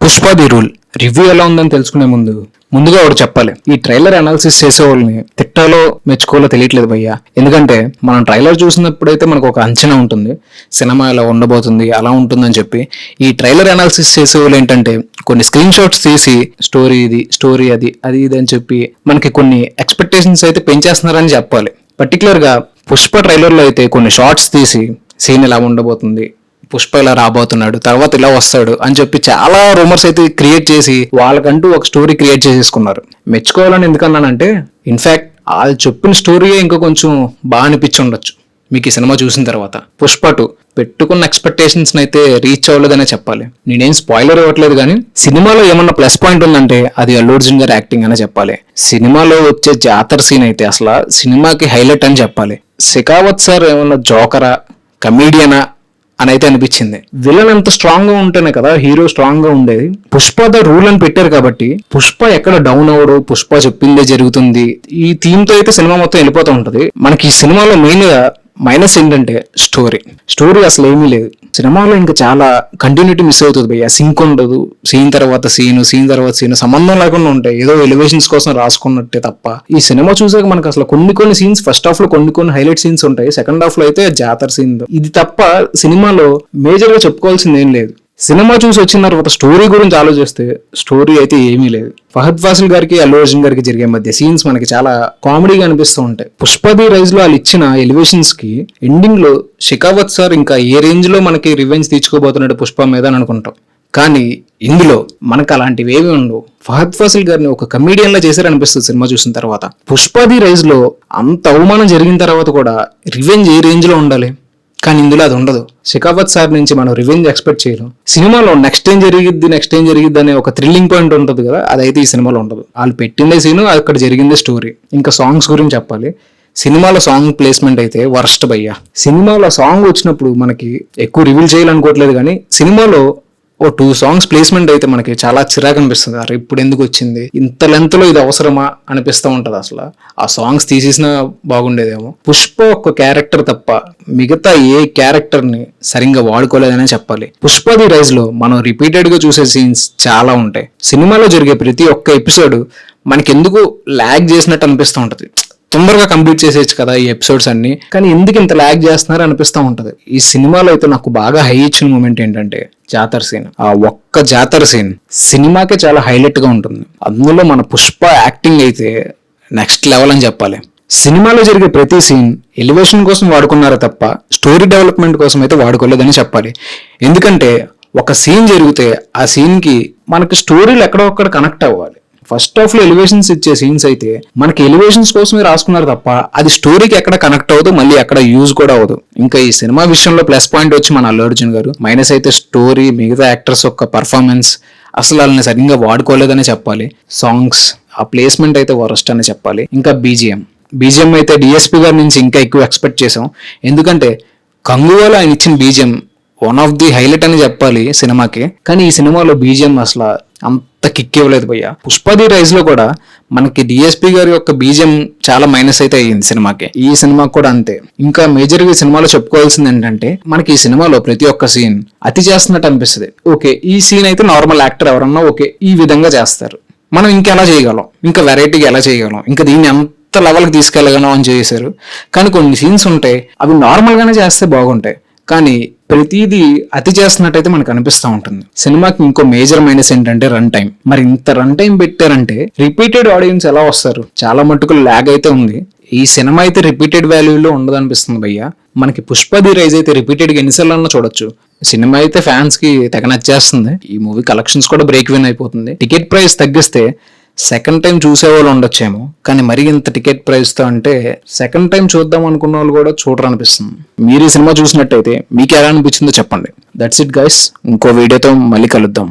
Pushpa the rule review ఎలా ఉందని తెలుసుకునే ముందుగా ఒకటి చెప్పాలి. ఈ ట్రైలర్ అనాలిసిస్ చేసే వాళ్ళని తిట్టాలో మెచ్చుకోవాలో తెలియట్లేదు భయ్యా. ఎందుకంటే మనం ట్రైలర్ చూసినప్పుడైతే మనకు ఒక అంచనా ఉంటుంది, సినిమా ఎలా ఉండబోతుంది అలా ఉంటుందని చెప్పి. ఈ ట్రైలర్ అనాలిసిస్ చేసే వాళ్ళు ఏంటంటే కొన్ని స్క్రీన్ షాట్స్ తీసి స్టోరీ ఇది, స్టోరీ అది ఇది అని చెప్పి మనకి కొన్ని ఎక్స్పెక్టేషన్స్ అయితే పెంచేస్తున్నారని చెప్పాలి. పర్టికులర్ గా పుష్ప ట్రైలర్ లో అయితే కొన్ని షార్ట్స్ తీసి సీన్ ఎలా ఉండబోతుంది, పుష్ప ఇలా రాబోతున్నాడు, తర్వాత ఇలా వస్తాడు అని చెప్పి చాలా రూమర్స్ అయితే క్రియేట్ చేసి వాళ్ళకంటూ ఒక స్టోరీ క్రియేట్ చేసేసుకున్నారు. మెచ్చుకోవాలని ఎందుకన్నానంటే ఇన్ఫాక్ట్ వాళ్ళు చెప్పిన స్టోరీయే ఇంకా కొంచెం బాగా అనిపించి ఉండొచ్చు మీకు ఈ సినిమా చూసిన తర్వాత. పుష్ప 2 పెట్టుకున్న ఎక్స్పెక్టేషన్స్ అయితే రీచ్ అవ్వలేదనే చెప్పాలి. నేనేం స్పాయిలర్ ఇవ్వట్లేదు, కానీ సినిమాలో ఏమన్నా ప్లస్ పాయింట్ ఉందంటే అది అల్లు అర్జున్ గారి యాక్టింగ్ అనే చెప్పాలి. సినిమాలో వచ్చే జాతర సీన్ అయితే అసలు సినిమాకి హైలైట్ అని చెప్పాలి. శెఖావత్ సార్ ఏమన్నా జోకరా, కమీడియనా అని అయితే అనిపించింది. విలన్ అంత స్ట్రాంగ్ గా ఉంటేనే కదా హీరో స్ట్రాంగ్ గా ఉండేది. పుష్ప ద రూల్ అని పెట్టారు కాబట్టి పుష్ప ఎక్కడ డౌన్ అవడు, పుష్ప చెప్పిందే జరుగుతుంది, ఈ థీమ్ తో అయితే సినిమా మొత్తం వెళ్ళిపోతూ ఉంటది. మనకి ఈ సినిమాలో మెయిన్ గా మైనస్ ఏంటంటే స్టోరీ అసలు ఏమీ లేదు. సినిమాలో ఇంకా చాలా కంటిన్యూటీ మిస్ అవుతుంది భయ్య. సింక్ ఉండదు, సీన్ తర్వాత సీన్ తర్వాత సీన్ సంబంధం లేకుండా ఉంటాయి, ఏదో ఎలివేషన్స్ కోసం రాసుకున్నట్టే తప్ప. ఈ సినిమా చూసాక మనకు అసలు కొన్ని సీన్స్ ఫస్ట్ హాఫ్ లో కొన్ని హైలైట్ సీన్స్ ఉంటాయి, సెకండ్ హాఫ్ లో అయితే జాతర సీన్. ఇది తప్ప సినిమాలో మేజర్ గా చెప్పుకోవాల్సింది ఏం లేదు. సినిమా చూసి వచ్చిన తర్వాత స్టోరీ గురించి ఆలోచిస్తే స్టోరీ అయితే ఏమీ లేదు. ఫహద్ ఫాసిల్ గారికి అల్లు అర్జున్ గారికి జరిగే మధ్య సీన్స్ మనకి చాలా కామెడీగా అనిపిస్తూ ఉంటాయి. పుష్ప ది రైజ్ లో వాళ్ళు ఇచ్చిన ఎలివేషన్స్ కి ఎండింగ్ లో శెఖావత్ సార్ ఇంకా ఏ రేంజ్ లో మనకి రివెంజ్ తీర్చుకోబోతున్నాడు పుష్ప మీద అని అనుకుంటాం. కానీ ఇందులో మనకు అలాంటివి ఏమి ఉండవు. ఫహద్ ఫాసిల్ గారిని ఒక కమీడియన్ లా చేశారనిపిస్తుంది సినిమా చూసిన తర్వాత. పుష్ప ది రైజ్ లో అంత అవమానం జరిగిన తర్వాత కూడా రివెంజ్ ఏ రేంజ్ లో ఉండాలి, కానీ ఇందులో అది ఉండదు. శెఖావత్ సార్ నుంచి మనం రివెంజ్ ఎక్స్పెక్ట్ చేయలేం. సినిమాలో నెక్స్ట్ ఏం జరిగిద్ది అనే ఒక థ్రిల్లింగ్ పాయింట్ ఉంటుంది కదా, అదైతే ఈ సినిమాలో ఉండదు. వాళ్ళు పెట్టిందే సీను, అక్కడ జరిగిందే స్టోరీ. ఇంకా సాంగ్స్ గురించి చెప్పాలి. సినిమాలో సాంగ్ ప్లేస్మెంట్ అయితే వర్స్ట్ భయ్యా. సినిమాలో సాంగ్ వచ్చినప్పుడు మనకి ఎక్కువ రివీల్ చేయాలనుకోవట్లేదు, కానీ సినిమాలో 2 సాంగ్స్ ప్లేస్మెంట్ అయితే మనకి చాలా చిరాకు అనిపిస్తుంది. అరే ఇప్పుడు ఎందుకు వచ్చింది, ఇంత లెంత్ లో ఇది అవసరమా అనిపిస్తూ ఉంటది. అసలు ఆ సాంగ్స్ తీసేసినా బాగుండేదేమో. పుష్ప ఒక్క క్యారెక్టర్ తప్ప మిగతా ఏ క్యారెక్టర్ ని సరిగ్గా వాడుకోలేదనే చెప్పాలి. పుష్ప ది రైజ్ లో మనం రిపీటెడ్ గా చూసే సీన్స్ చాలా ఉంటాయి. సినిమాలో జరిగే ప్రతి ఒక్క ఎపిసోడ్ మనకి ఎందుకు లాగ్ చేసినట్టు అనిపిస్తూ ఉంటది. తొందరగా కంప్లీట్ చేసేయచ్చు కదా ఈ ఎపిసోడ్స్ అన్ని, కానీ ఎందుకు ఇంత లాగ్ చేస్తున్నారు అనిపిస్తూ ఉంటది. ఈ సినిమాలో అయితే నాకు బాగా హై ఇచ్చిన మూమెంట్ ఏంటంటే జాతర సీన్. ఆ ఒక్క జాతర సీన్ సినిమాకే చాలా హైలైట్ గా ఉంటుంది. అందులో మన పుష్ప యాక్టింగ్ అయితే నెక్స్ట్ లెవెల్ అని చెప్పాలి. సినిమాలో జరిగే ప్రతి సీన్ ఎలివేషన్ కోసం వాడుకున్నారే తప్ప స్టోరీ డెవలప్మెంట్ కోసం అయితే వాడుకోలేదని చెప్పాలి. ఎందుకంటే ఒక సీన్ జరిగితే ఆ సీన్ కి మనకి స్టోరీలు ఎక్కడో ఒక్కడ కనెక్ట్ అవ్వాలి. ఫస్ట్ హాఫ్ లో ఎలివేషన్స్ ఇచ్చే సీన్స్ అయితే మనకి ఎలివేషన్స్ కోసమే రాసుకున్నారు తప్ప అది స్టోరీకి ఎక్కడ కనెక్ట్ అవ్వదు, మళ్ళీ ఎక్కడ యూజ్ కూడా అవ్వదు. ఇంకా ఈ సినిమా విషయంలో ప్లస్ పాయింట్ వచ్చి మన అల్లు అర్జున్ గారు, మైనస్ అయితే స్టోరీ, మిగతా యాక్టర్స్ యొక్క పర్ఫార్మెన్స్ అసలు వాళ్ళని సరిగ్గా వాడుకోలేదని చెప్పాలి. సాంగ్స్ ఆ ప్లేస్మెంట్ అయితే వరస్ట్ అని చెప్పాలి. ఇంకా బీజిఎం అయితే డిఎస్పీ గారి నుంచి ఇంకా ఎక్కువ ఎక్స్పెక్ట్ చేసాం. ఎందుకంటే కంగువాలో ఆయన ఇచ్చిన BGM one of the highlight అని చెప్పాలి సినిమాకి. కానీ ఈ సినిమాలో బీజిఎం అసలు అంత కిక్ ఇవ్వలేదు భయ్య. పుష్ప ది రైజ్ లో కూడా మనకి డిఎస్పీ గారి యొక్క బీజిఎం చాలా మైనస్ అయితే అయ్యింది సినిమాకి. ఈ సినిమాకి కూడా అంతే. ఇంకా మేజర్ గా సినిమాలో చెప్పుకోవాల్సింది ఏంటంటే మనకి ఈ సినిమాలో ప్రతి ఒక్క సీన్ అతి చేస్తున్నట్టు అనిపిస్తుంది. ఓకే ఈ సీన్ అయితే నార్మల్ యాక్టర్ ఎవరన్నా ఓకే ఈ విధంగా చేస్తారు, మనం ఇంకెలా చేయగలం, ఇంకా వెరైటీగా ఎలా చేయగలం, ఇంకా దీన్ని ఎంత లెవెల్కి తీసుకెళ్ళగలం అని చేశారు. కానీ కొన్ని సీన్స్ ఉంటాయి అవి నార్మల్ గానే చేస్తే బాగుంటాయి, కానీ ప్రతిదీ అతి చేస్తున్నట్టయితే మనకు అనిపిస్తూ ఉంటుంది. సినిమాకి ఇంకో మేజర్ మైనస్ ఏంటంటే రన్ టైం. మరి ఇంత రన్ టైం పెట్టారంటే రిపీటెడ్ ఆడియన్స్ ఎలా వస్తారు? చాలా మట్టుకు ల్యాగ్ అయితే ఉంది. ఈ సినిమా అయితే రిపీటెడ్ వాల్యూలో ఉండదు అనిపిస్తుంది భయ్య. మనకి పుష్ప ది రైజ్ అయితే రిపీటెడ్ గా ఎన్నిసార్లు అన్నా చూడొచ్చు. సినిమా అయితే ఫ్యాన్స్ కి తెగ నచ్చేస్తుంది. ఈ మూవీ కలెక్షన్స్ కూడా బ్రేక్ విన్ అయిపోతుంది. టికెట్ ప్రైస్ తగ్గిస్తే సెకండ్ టైం చూసేవాళ్ళు ఉండొచ్చేమో, కానీ మరి ఇంత టికెట్ ప్రైస్ తో అంటే సెకండ్ టైం చూద్దాం అనుకున్న వాళ్ళు కూడా చూడరు అనిపిస్తుంది. మీరు ఈ సినిమా చూసినట్టయితే మీకు ఎలా అనిపించిందో చెప్పండి. That's it guys. ఇంకో వీడియోతో మళ్ళీ కలుద్దాం.